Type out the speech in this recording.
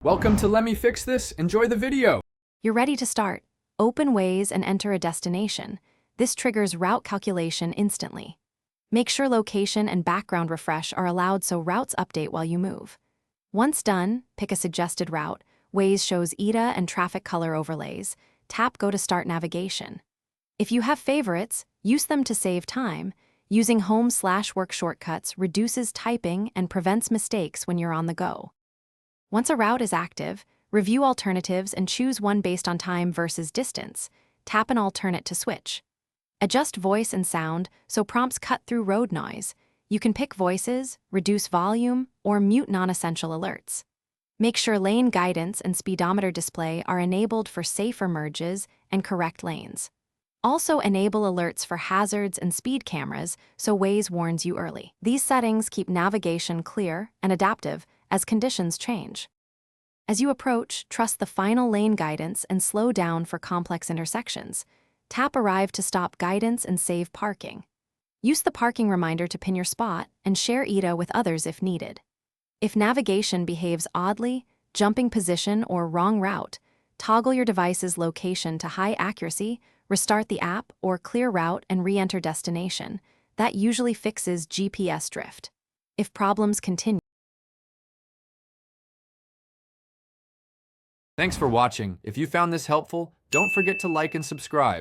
Welcome to Let Me Fix This. Enjoy the video. You're ready to start. Open Waze and enter a destination. This triggers route calculation instantly. Make sure location and background refresh are allowed so routes update while you move. Once done, pick a suggested route. Waze shows ETA and traffic color overlays. Tap Go to start navigation. If you have favorites, use them to save time. Using home/work shortcuts reduces typing and prevents mistakes when you're on the go. Once a route is active, review alternatives and choose one based on time versus distance. Tap an alternate to switch. Adjust voice and sound so prompts cut through road noise. You can pick voices, reduce volume, or mute non-essential alerts. Make sure lane guidance and speedometer display are enabled for safer merges and correct lanes. Also enable alerts for hazards and speed cameras so Waze warns you early. These settings keep navigation clear and adaptive as conditions change. As you approach, trust the final lane guidance and slow down for complex intersections. Tap Arrive to stop guidance and save parking. Use the parking reminder to pin your spot and share ETA with others if needed. If navigation behaves oddly, jumping position, or wrong route, toggle your device's location to high accuracy, restart the app, or clear route and re-enter destination. That usually fixes GPS drift. If problems continue, Thanks for watching. If you found this helpful, don't forget to like and subscribe.